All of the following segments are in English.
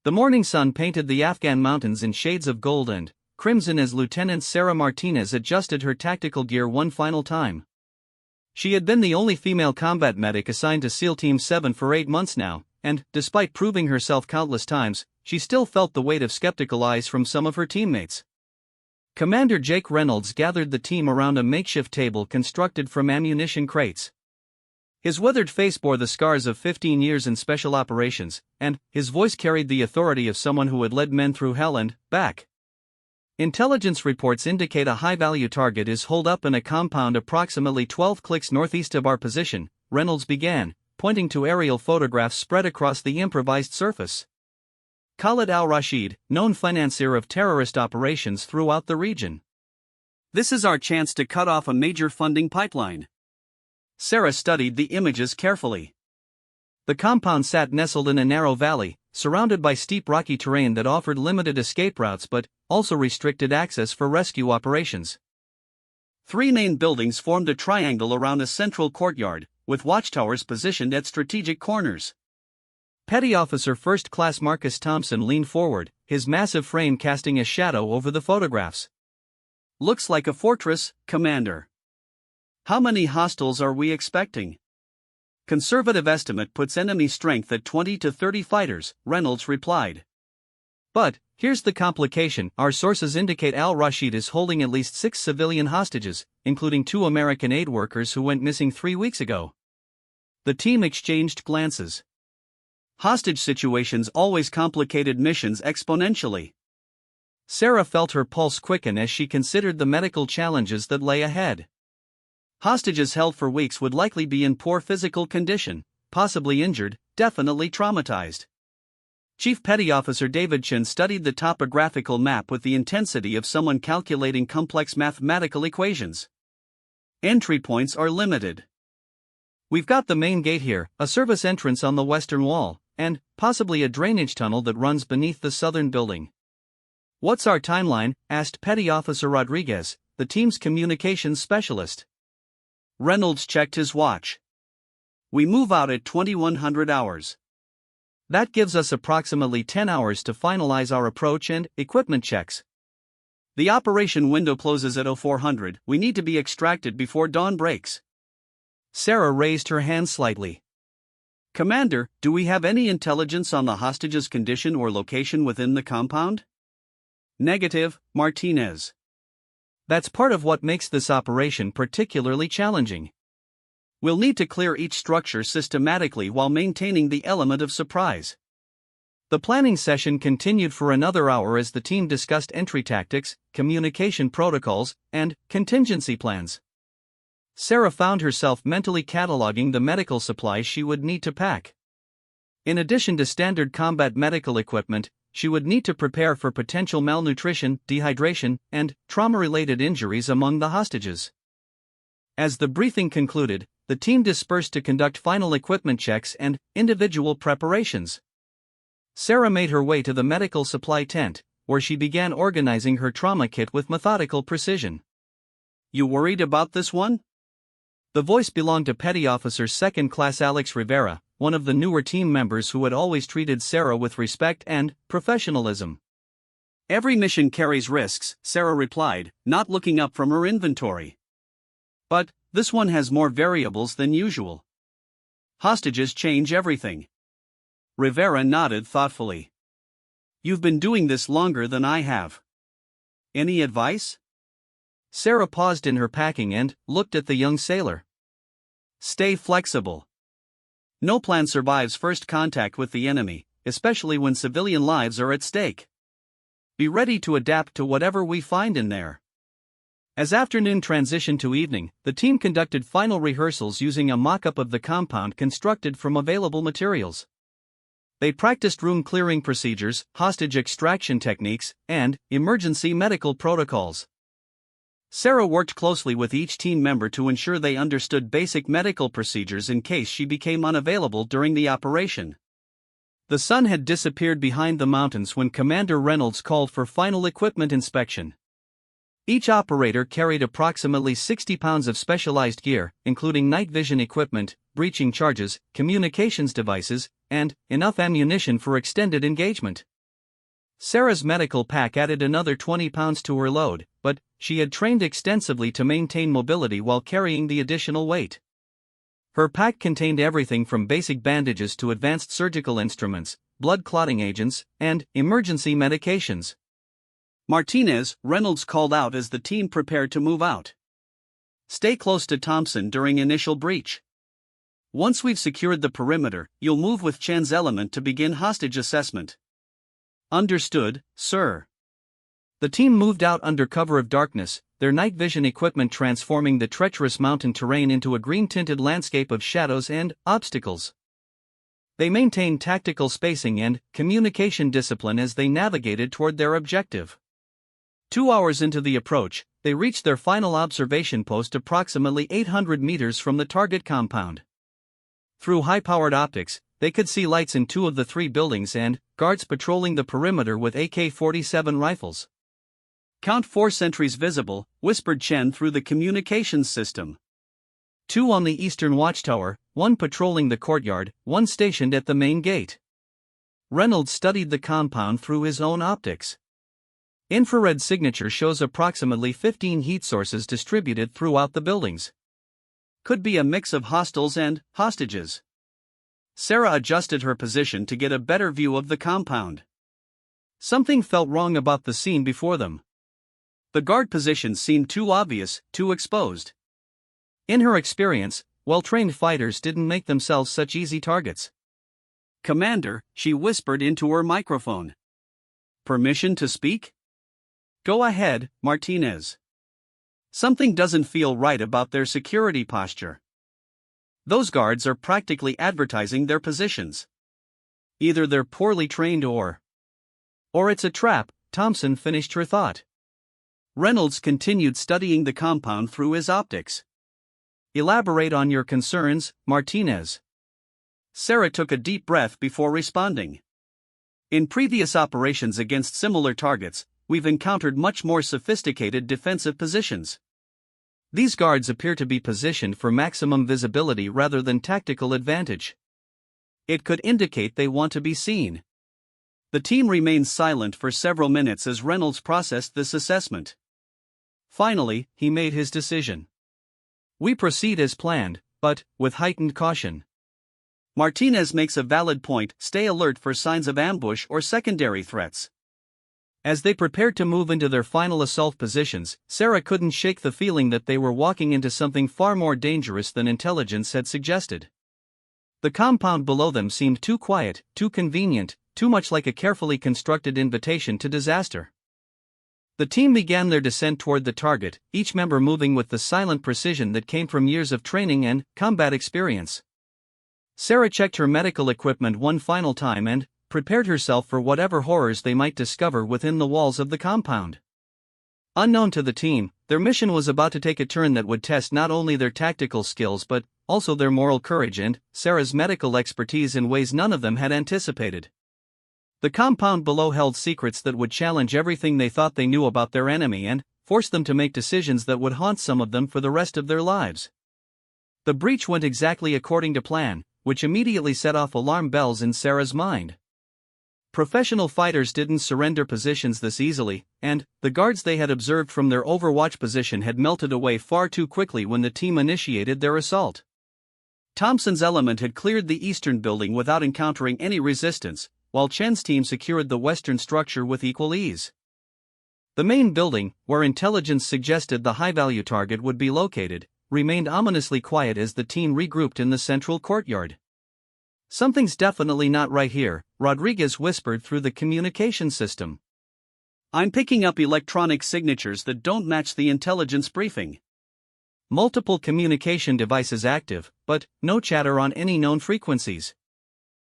The morning sun painted the Afghan mountains in shades of gold and crimson as Lieutenant Sarah Martinez adjusted her tactical gear one final time. She had been the only female combat medic assigned to SEAL Team 7 for 8 months now, and, despite proving herself countless times, she still felt the weight of skeptical eyes from some of her teammates. Commander Jake Reynolds gathered the team around a makeshift table constructed from ammunition crates. His weathered face bore the scars of 15 years in special operations, and his voice carried the authority of someone who had led men through hell and back. Intelligence reports indicate a high-value target is holed up in a compound approximately 12 clicks northeast of our position, Reynolds began, pointing to aerial photographs spread across the improvised surface. Khalid al-Rashid, known financier of terrorist operations throughout the region. This is our chance to cut off a major funding pipeline. Sarah studied the images carefully. The compound sat nestled in a narrow valley, surrounded by steep rocky terrain that offered limited escape routes but also restricted access for rescue operations. 3 main buildings formed a triangle around a central courtyard, with watchtowers positioned at strategic corners. Petty Officer First Class Marcus Thompson leaned forward, his massive frame casting a shadow over the photographs. "Looks like a fortress, Commander. How many hostiles are we expecting?" "Conservative estimate puts enemy strength at 20 to 30 fighters," Reynolds replied. "But here's the complication. Our sources indicate al-Rashid is holding at least 6 civilian hostages, including 2 American aid workers who went missing 3 weeks ago." The team exchanged glances. Hostage situations always complicated missions exponentially. Sarah felt her pulse quicken as she considered the medical challenges that lay ahead. Hostages held for weeks would likely be in poor physical condition, possibly injured, definitely traumatized. Chief Petty Officer David Chin studied the topographical map with the intensity of someone calculating complex mathematical equations. Entry points are limited. "We've got the main gate here, a service entrance on the western wall, and possibly a drainage tunnel that runs beneath the southern building." "What's our timeline?" asked Petty Officer Rodriguez, the team's communications specialist. Reynolds checked his watch. "We move out at 2100 hours. That gives us approximately 10 hours to finalize our approach and equipment checks. The operation window closes at 0400. We need to be extracted before dawn breaks." Sarah raised her hand slightly. "Commander, do we have any intelligence on the hostage's condition or location within the compound?" "Negative, Martinez. That's part of what makes this operation particularly challenging. We'll need to clear each structure systematically while maintaining the element of surprise." The planning session continued for another hour as the team discussed entry tactics, communication protocols, and contingency plans. Sarah found herself mentally cataloging the medical supplies she would need to pack. In addition to standard combat medical equipment, she would need to prepare for potential malnutrition, dehydration, and trauma-related injuries among the hostages. As the briefing concluded, the team dispersed to conduct final equipment checks and individual preparations. Sarah made her way to the medical supply tent, where she began organizing her trauma kit with methodical precision. "You worried about this one?" The voice belonged to Petty Officer Second Class Alex Rivera, one of the newer team members who had always treated Sarah with respect and professionalism. "Every mission carries risks," Sarah replied, not looking up from her inventory. "But this one has more variables than usual. Hostages change everything." Rivera nodded thoughtfully. "You've been doing this longer than I have. Any advice?" Sarah paused in her packing and looked at the young sailor. "Stay flexible. No plan survives first contact with the enemy, especially when civilian lives are at stake. Be ready to adapt to whatever we find in there." As afternoon transitioned to evening, the team conducted final rehearsals using a mock-up of the compound constructed from available materials. They practiced room clearing procedures, hostage extraction techniques, and emergency medical protocols. Sarah worked closely with each team member to ensure they understood basic medical procedures in case she became unavailable during the operation. The sun had disappeared behind the mountains when Commander Reynolds called for final equipment inspection. Each operator carried approximately 60 pounds of specialized gear, including night vision equipment, breaching charges, communications devices, and enough ammunition for extended engagement. Sarah's medical pack added another 20 pounds to her load, but she had trained extensively to maintain mobility while carrying the additional weight. Her pack contained everything from basic bandages to advanced surgical instruments, blood clotting agents, and emergency medications. Martinez, Reynolds called out as the team prepared to move out. Stay close to Thompson during initial breach. Once we've secured the perimeter, you'll move with Chen's element to begin hostage assessment. Understood, sir. The team moved out under cover of darkness, their night vision equipment transforming the treacherous mountain terrain into a green-tinted landscape of shadows and obstacles. They maintained tactical spacing and communication discipline as they navigated toward their objective. 2 hours into the approach, they reached their final observation post approximately 800 meters from the target compound. Through high-powered optics, they could see lights in 2 of the 3 buildings and guards patrolling the perimeter with AK-47 rifles. Count 4 sentries visible, whispered Chen through the communications system. 2 on the eastern watchtower, 1 patrolling the courtyard, 1 stationed at the main gate. Reynolds studied the compound through his own optics. Infrared signature shows approximately 15 heat sources distributed throughout the buildings. Could be a mix of hostiles and hostages. Sarah adjusted her position to get a better view of the compound. Something felt wrong about the scene before them. The guard positions seemed too obvious, too exposed. In her experience, well-trained fighters didn't make themselves such easy targets. Commander, she whispered into her microphone. Permission to speak? Go ahead, Martinez. Something doesn't feel right about their security posture. Those guards are practically advertising their positions. Either they're poorly trained or it's a trap, Thompson finished her thought. Reynolds continued studying the compound through his optics. Elaborate on your concerns, Martinez. Sarah took a deep breath before responding. In previous operations against similar targets, we've encountered much more sophisticated defensive positions. These guards appear to be positioned for maximum visibility rather than tactical advantage. It could indicate they want to be seen. The team remained silent for several minutes as Reynolds processed this assessment. Finally, he made his decision. We proceed as planned, but with heightened caution. Martinez makes a valid point, stay alert for signs of ambush or secondary threats. As they prepared to move into their final assault positions, Sarah couldn't shake the feeling that they were walking into something far more dangerous than intelligence had suggested. The compound below them seemed too quiet, too convenient, too much like a carefully constructed invitation to disaster. The team began their descent toward the target, each member moving with the silent precision that came from years of training and combat experience. Sarah checked her medical equipment one final time and prepared herself for whatever horrors they might discover within the walls of the compound. Unknown to the team, their mission was about to take a turn that would test not only their tactical skills but also their moral courage and Sarah's medical expertise in ways none of them had anticipated. The compound below held secrets that would challenge everything they thought they knew about their enemy and force them to make decisions that would haunt some of them for the rest of their lives. The breach went exactly according to plan, which immediately set off alarm bells in Sarah's mind. Professional fighters didn't surrender positions this easily, and the guards they had observed from their overwatch position had melted away far too quickly when the team initiated their assault. Thompson's element had cleared the eastern building without encountering any resistance, while Chen's team secured the western structure with equal ease. The main building, where intelligence suggested the high-value target would be located, remained ominously quiet as the team regrouped in the central courtyard. Something's definitely not right here, Rodriguez whispered through the communication system. I'm picking up electronic signatures that don't match the intelligence briefing. Multiple communication devices active, but no chatter on any known frequencies.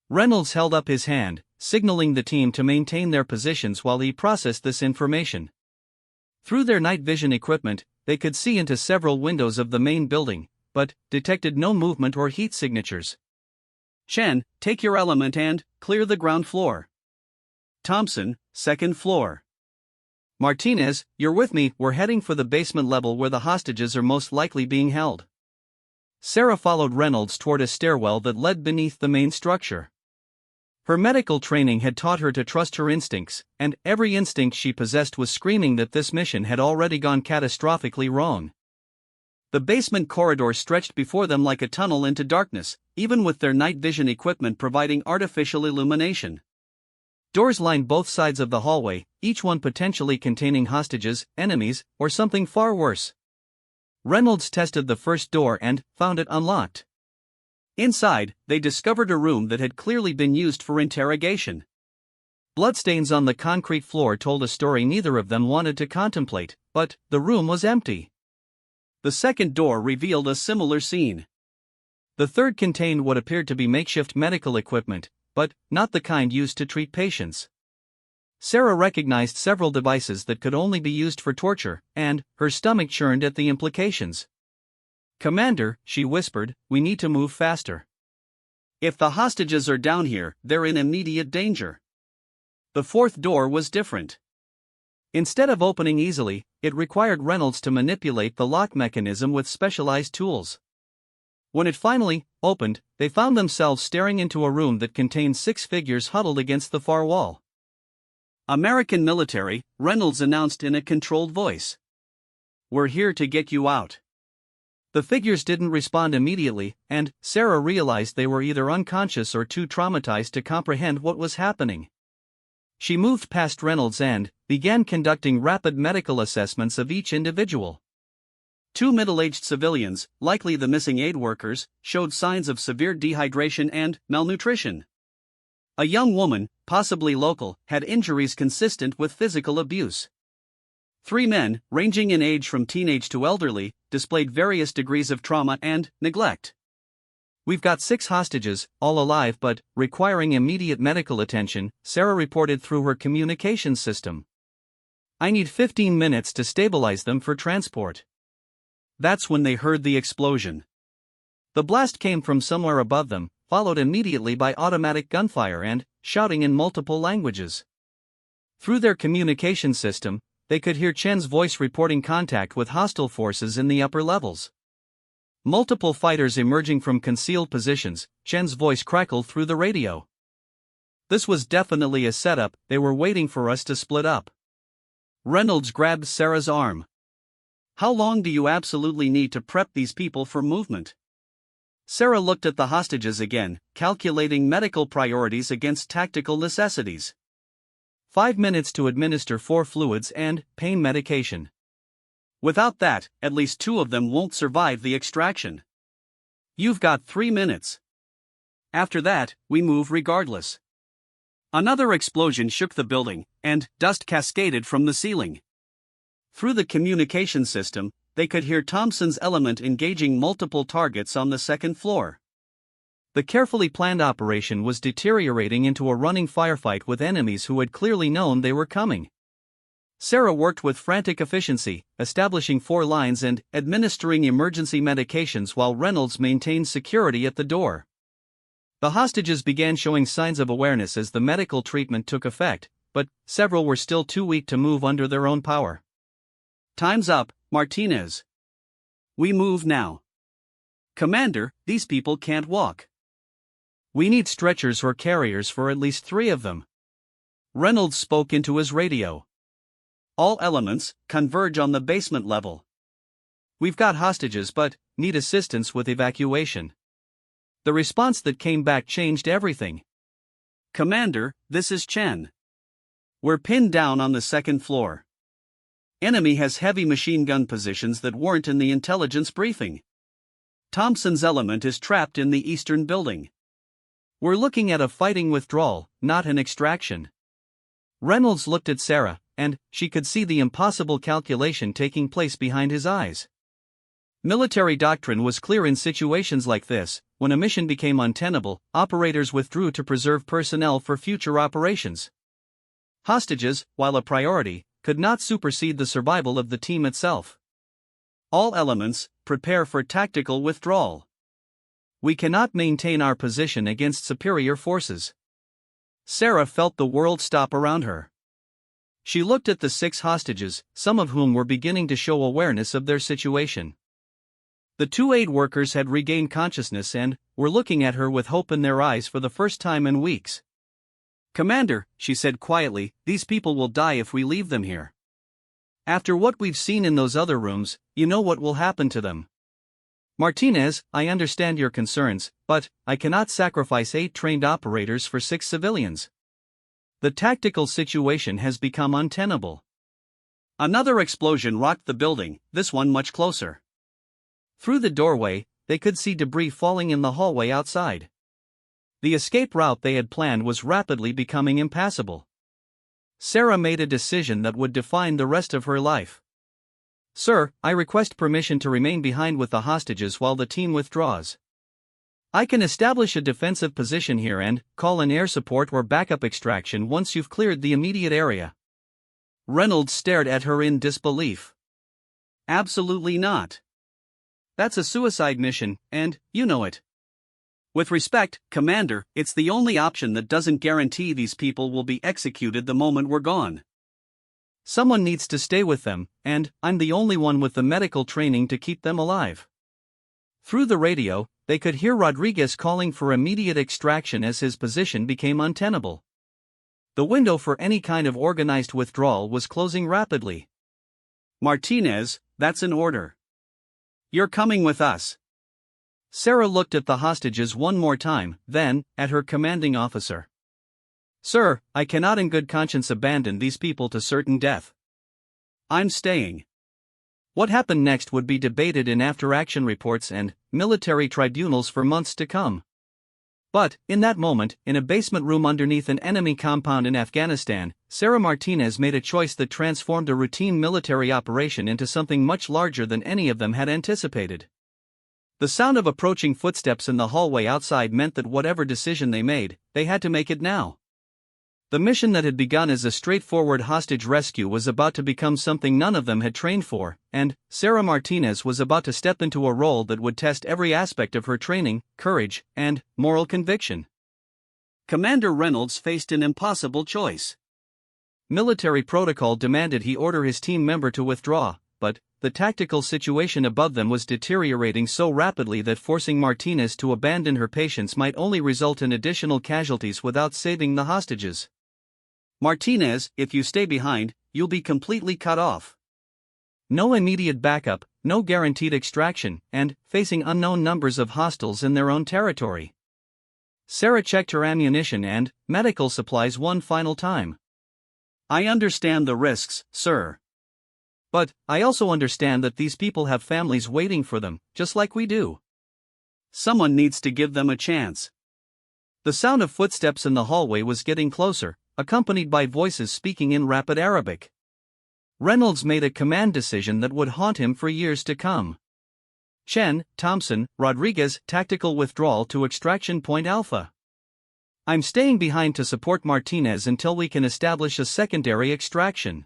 Reynolds held up his hand, signaling the team to maintain their positions while he processed this information. Through their night vision equipment, they could see into several windows of the main building, but detected no movement or heat signatures. Chen, take your element and clear the ground floor. Thompson, second floor. Martinez, you're with me, we're heading for the basement level where the hostages are most likely being held. Sarah followed Reynolds toward a stairwell that led beneath the main structure. Her medical training had taught her to trust her instincts, and every instinct she possessed was screaming that this mission had already gone catastrophically wrong. The basement corridor stretched before them like a tunnel into darkness, even with their night vision equipment providing artificial illumination. Doors lined both sides of the hallway, each one potentially containing hostages, enemies, or something far worse. Reynolds tested the first door and found it unlocked. Inside, they discovered a room that had clearly been used for interrogation. Bloodstains on the concrete floor told a story neither of them wanted to contemplate, but the room was empty. The second door revealed a similar scene. The third contained what appeared to be makeshift medical equipment, but not the kind used to treat patients. Sarah recognized several devices that could only be used for torture, and her stomach churned at the implications. "Commander," she whispered, "we need to move faster. If the hostages are down here, they're in immediate danger." The fourth door was different. Instead of opening easily, it required Reynolds to manipulate the lock mechanism with specialized tools. When it finally opened, they found themselves staring into a room that contained 6 figures huddled against the far wall. "American military," Reynolds announced in a controlled voice. "We're here to get you out." The figures didn't respond immediately, and Sarah realized they were either unconscious or too traumatized to comprehend what was happening. She moved past Reynolds and began conducting rapid medical assessments of each individual. 2 middle-aged civilians, likely the missing aid workers, showed signs of severe dehydration and malnutrition. A young woman, possibly local, had injuries consistent with physical abuse. 3 men, ranging in age from teenage to elderly, displayed various degrees of trauma and neglect. "We've got 6 hostages, all alive but requiring immediate medical attention," Sarah reported through her communications system. "I need 15 minutes to stabilize them for transport." That's when they heard the explosion. The blast came from somewhere above them, followed immediately by automatic gunfire and shouting in multiple languages. Through their communication system, they could hear Chen's voice reporting contact with hostile forces in the upper levels. Multiple fighters emerging from concealed positions, Chen's voice crackled through the radio. "This was definitely a setup, they were waiting for us to split up." Reynolds grabbed Sarah's arm. "How long do you absolutely need to prep these people for movement?" Sarah looked at the hostages again, calculating medical priorities against tactical necessities. 5 minutes to administer 4 fluids and pain medication. Without that, at least 2 of them won't survive the extraction. You've got 3 minutes. After that, we move regardless. Another explosion shook the building, and dust cascaded from the ceiling. Through the communication system, they could hear Thompson's element engaging multiple targets on the second floor. The carefully planned operation was deteriorating into a running firefight with enemies who had clearly known they were coming. Sarah worked with frantic efficiency, establishing 4 lines and administering emergency medications while Reynolds maintained security at the door. The hostages began showing signs of awareness as the medical treatment took effect, but several were still too weak to move under their own power. "Time's up, Martinez. We move now." "Commander, these people can't walk." "We need stretchers or carriers for at least 3 of them." Reynolds spoke into his radio. "All elements, converge on the basement level. We've got hostages but need assistance with evacuation." The response that came back changed everything. "Commander, this is Chen. We're pinned down on the second floor. Enemy has heavy machine gun positions that weren't in the intelligence briefing. Thompson's element is trapped in the eastern building. We're looking at a fighting withdrawal, not an extraction." Reynolds looked at Sarah, and she could see the impossible calculation taking place behind his eyes. Military doctrine was clear in situations like this. When a mission became untenable, operators withdrew to preserve personnel for future operations. Hostages, while a priority, could not supersede the survival of the team itself. "All elements, prepare for tactical withdrawal. We cannot maintain our position against superior forces." Sarah felt the world stop around her. She looked at the 6 hostages, some of whom were beginning to show awareness of their situation. The 2 aid workers had regained consciousness and were looking at her with hope in their eyes for the first time in weeks. "Commander," she said quietly, "these people will die if we leave them here. After what we've seen in those other rooms, you know what will happen to them." "Martinez, I understand your concerns, but I cannot sacrifice 8 trained operators for 6 civilians. The tactical situation has become untenable." Another explosion rocked the building, this one much closer. Through the doorway, they could see debris falling in the hallway outside. The escape route they had planned was rapidly becoming impassable. Sarah made a decision that would define the rest of her life. "Sir, I request permission to remain behind with the hostages while the team withdraws. I can establish a defensive position here and call in air support or backup extraction once you've cleared the immediate area." Reynolds stared at her in disbelief. "Absolutely not. That's a suicide mission, and you know it. With respect, Commander, it's the only option that doesn't guarantee these people will be executed the moment we're gone. Someone needs to stay with them, and I'm the only one with the medical training to keep them alive." Through the radio, they could hear Rodriguez calling for immediate extraction as his position became untenable. The window for any kind of organized withdrawal was closing rapidly. "Martinez, that's an order. You're coming with us." Sarah looked at the hostages one more time, then, at her commanding officer. "Sir, I cannot in good conscience abandon these people to certain death. I'm staying." What happened next would be debated in after-action reports and military tribunals for months to come. But, in that moment, in a basement room underneath an enemy compound in Afghanistan, Sarah Martinez made a choice that transformed a routine military operation into something much larger than any of them had anticipated. The sound of approaching footsteps in the hallway outside meant that whatever decision they made, they had to make it now. The mission that had begun as a straightforward hostage rescue was about to become something none of them had trained for, and Sarah Martinez was about to step into a role that would test every aspect of her training, courage, and moral conviction. Commander Reynolds faced an impossible choice. Military protocol demanded he order his team member to withdraw, but the tactical situation above them was deteriorating so rapidly that forcing Martinez to abandon her patients might only result in additional casualties without saving the hostages. "Martinez, if you stay behind, you'll be completely cut off. No immediate backup, no guaranteed extraction, and facing unknown numbers of hostiles in their own territory." Sarah checked her ammunition and medical supplies one final time. "I understand the risks, sir. But I also understand that these people have families waiting for them, just like we do. Someone needs to give them a chance." The sound of footsteps in the hallway was getting closer, accompanied by voices speaking in rapid Arabic. Reynolds made a command decision that would haunt him for years to come. "Chen, Thompson, Rodriguez, tactical withdrawal to extraction point Alpha. I'm staying behind to support Martinez until we can establish a secondary extraction."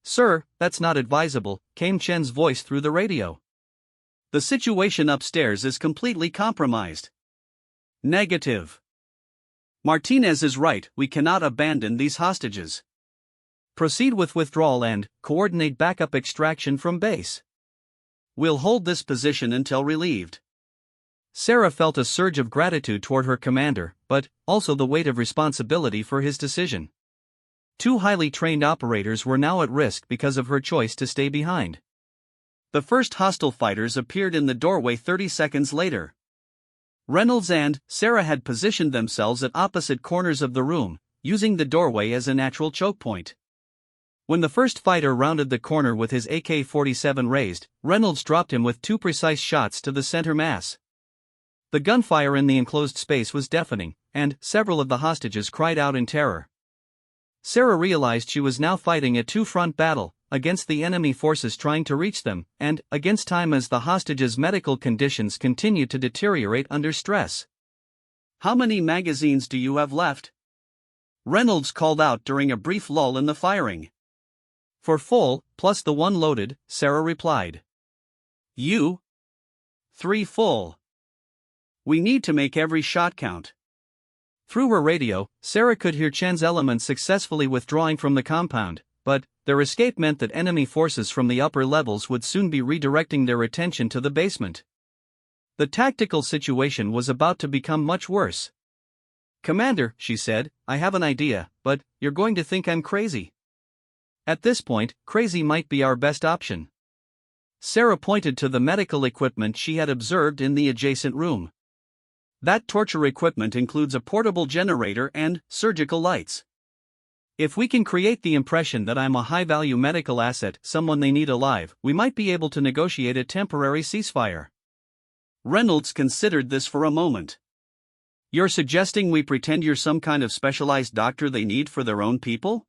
"Sir, that's not advisable," came Chen's voice through the radio. "The situation upstairs is completely compromised." "Negative. Martinez is right, we cannot abandon these hostages." "Proceed with withdrawal and coordinate backup extraction from base." "We'll hold this position until relieved." Sarah felt a surge of gratitude toward her commander, but also the weight of responsibility for his decision. 2 highly trained operators were now at risk because of her choice to stay behind. The first hostile fighters appeared in the doorway 30 seconds later. Reynolds and Sarah had positioned themselves at opposite corners of the room, using the doorway as a natural choke point. When the first fighter rounded the corner with his AK-47 raised, Reynolds dropped him with 2 precise shots to the center mass. The gunfire in the enclosed space was deafening, and several of the hostages cried out in terror. Sarah realized she was now fighting a 2-front battle, against the enemy forces trying to reach them, and against time as the hostages' medical conditions continued to deteriorate under stress. "How many magazines do you have left?" Reynolds called out during a brief lull in the firing. "For full, plus the one loaded," Sarah replied. "You?" "3 full. We need to make every shot count." Through her radio, Sarah could hear Chen's elements successfully withdrawing from the compound, but their escape meant that enemy forces from the upper levels would soon be redirecting their attention to the basement. The tactical situation was about to become much worse. "Commander," she said, "I have an idea, but you're going to think I'm crazy." At this point, crazy might be our best option. Sarah pointed to the medical equipment she had observed in the adjacent room. That torture equipment includes a portable generator and surgical lights. If we can create the impression that I'm a high-value medical asset, someone they need alive, we might be able to negotiate a temporary ceasefire. Reynolds considered this for a moment. You're suggesting we pretend you're some kind of specialized doctor they need for their own people?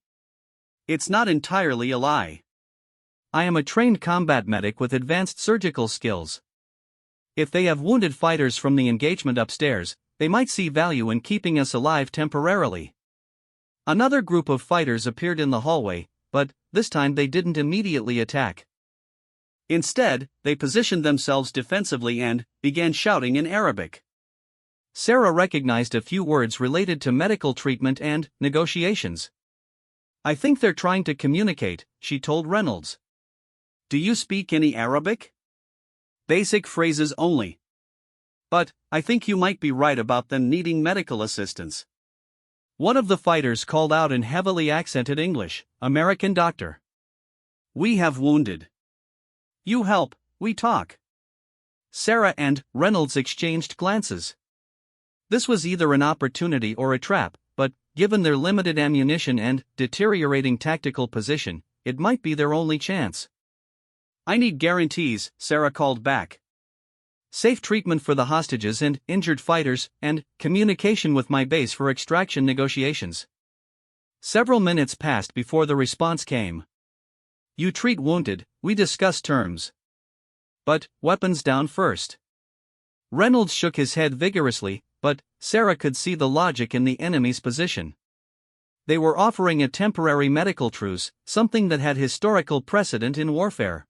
It's not entirely a lie. I am a trained combat medic with advanced surgical skills. If they have wounded fighters from the engagement upstairs, they might see value in keeping us alive temporarily. Another group of fighters appeared in the hallway, but this time they didn't immediately attack. Instead, they positioned themselves defensively and began shouting in Arabic. Sarah recognized a few words related to medical treatment and negotiations. "I think they're trying to communicate," she told Reynolds. "Do you speak any Arabic?" "Basic phrases only. But I think you might be right about them needing medical assistance." One of the fighters called out in heavily accented English, "American doctor." "We have wounded. You help, we talk." Sarah and Reynolds exchanged glances. This was either an opportunity or a trap, but, given their limited ammunition and deteriorating tactical position, it might be their only chance. "I need guarantees," Sarah called back. "Safe treatment for the hostages and injured fighters, and communication with my base for extraction negotiations." Several minutes passed before the response came. "You treat wounded, we discuss terms. But, weapons down first." Reynolds shook his head vigorously, but Sarah could see the logic in the enemy's position. They were offering a temporary medical truce, something that had historical precedent in warfare.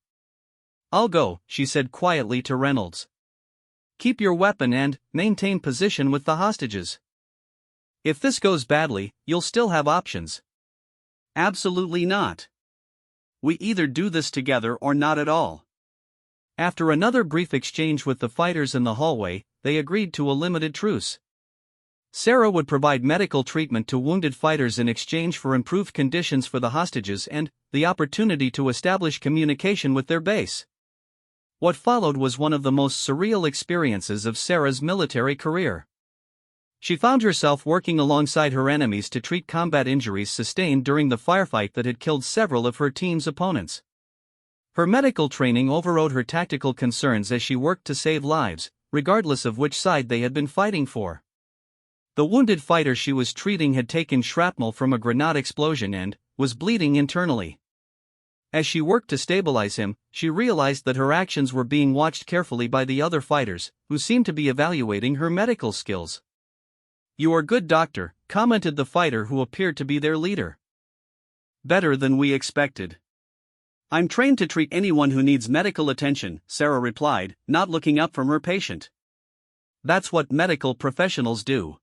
"I'll go," she said quietly to Reynolds. "Keep your weapon and maintain position with the hostages. If this goes badly, you'll still have options." "Absolutely not. We either do this together or not at all." After another brief exchange with the fighters in the hallway, they agreed to a limited truce. Sarah would provide medical treatment to wounded fighters in exchange for improved conditions for the hostages and the opportunity to establish communication with their base. What followed was one of the most surreal experiences of Sarah's military career. She found herself working alongside her enemies to treat combat injuries sustained during the firefight that had killed several of her team's opponents. Her medical training overrode her tactical concerns as she worked to save lives, regardless of which side they had been fighting for. The wounded fighter she was treating had taken shrapnel from a grenade explosion and was bleeding internally. As she worked to stabilize him, she realized that her actions were being watched carefully by the other fighters, who seemed to be evaluating her medical skills. "You are good, doctor," commented the fighter who appeared to be their leader. "Better than we expected." "I'm trained to treat anyone who needs medical attention," Sarah replied, not looking up from her patient. "That's what medical professionals do."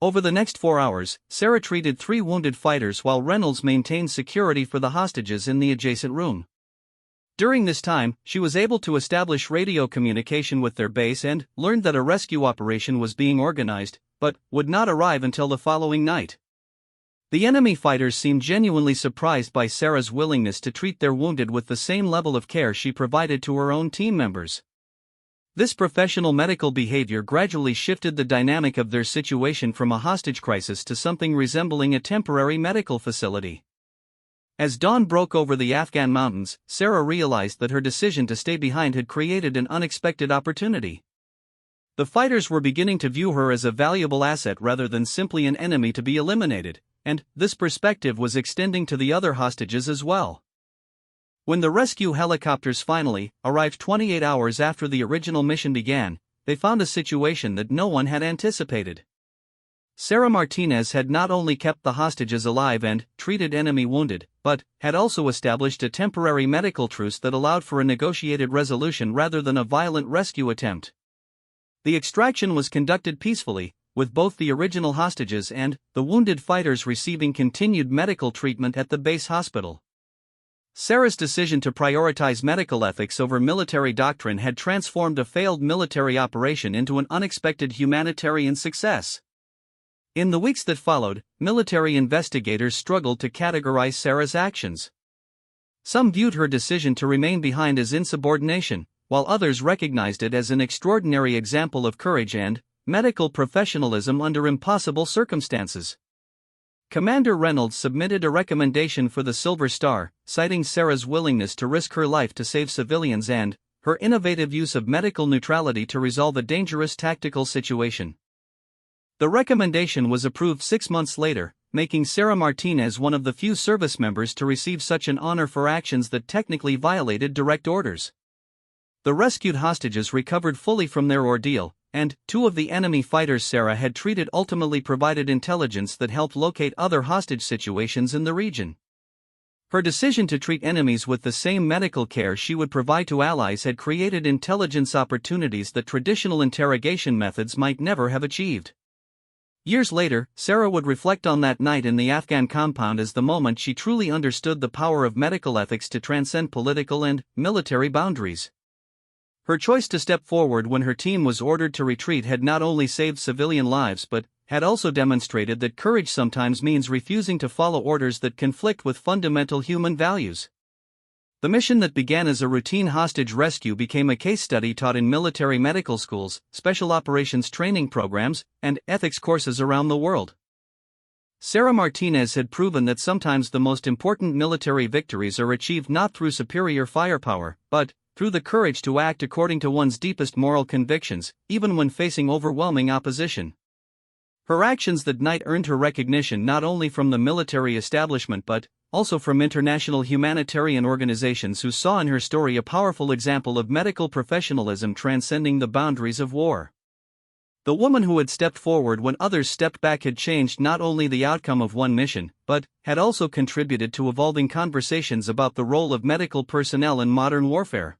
Over the next 4 hours, Sarah treated 3 wounded fighters while Reynolds maintained security for the hostages in the adjacent room. During this time, she was able to establish radio communication with their base and learned that a rescue operation was being organized, but would not arrive until the following night. The enemy fighters seemed genuinely surprised by Sarah's willingness to treat their wounded with the same level of care she provided to her own team members. This professional medical behavior gradually shifted the dynamic of their situation from a hostage crisis to something resembling a temporary medical facility. As dawn broke over the Afghan mountains, Sarah realized that her decision to stay behind had created an unexpected opportunity. The fighters were beginning to view her as a valuable asset rather than simply an enemy to be eliminated, and this perspective was extending to the other hostages as well. When the rescue helicopters finally arrived 28 hours after the original mission began, they found a situation that no one had anticipated. Sarah Martinez had not only kept the hostages alive and treated enemy wounded, but had also established a temporary medical truce that allowed for a negotiated resolution rather than a violent rescue attempt. The extraction was conducted peacefully, with both the original hostages and the wounded fighters receiving continued medical treatment at the base hospital. Sarah's decision to prioritize medical ethics over military doctrine had transformed a failed military operation into an unexpected humanitarian success. In the weeks that followed, military investigators struggled to categorize Sarah's actions. Some viewed her decision to remain behind as insubordination, while others recognized it as an extraordinary example of courage and medical professionalism under impossible circumstances. Commander Reynolds submitted a recommendation for the Silver Star, citing Sarah's willingness to risk her life to save civilians and her innovative use of medical neutrality to resolve a dangerous tactical situation. The recommendation was approved 6 months later, making Sarah Martinez one of the few service members to receive such an honor for actions that technically violated direct orders. The rescued hostages recovered fully from their ordeal, and 2 of the enemy fighters Sarah had treated ultimately provided intelligence that helped locate other hostage situations in the region. Her decision to treat enemies with the same medical care she would provide to allies had created intelligence opportunities that traditional interrogation methods might never have achieved. Years later, Sarah would reflect on that night in the Afghan compound as the moment she truly understood the power of medical ethics to transcend political and military boundaries. Her choice to step forward when her team was ordered to retreat had not only saved civilian lives but had also demonstrated that courage sometimes means refusing to follow orders that conflict with fundamental human values. The mission that began as a routine hostage rescue became a case study taught in military medical schools, special operations training programs, and ethics courses around the world. Sarah Martinez had proven that sometimes the most important military victories are achieved not through superior firepower, but through the courage to act according to one's deepest moral convictions, even when facing overwhelming opposition. Her actions that night earned her recognition not only from the military establishment but also from international humanitarian organizations who saw in her story a powerful example of medical professionalism transcending the boundaries of war. The woman who had stepped forward when others stepped back had changed not only the outcome of one mission, but had also contributed to evolving conversations about the role of medical personnel in modern warfare.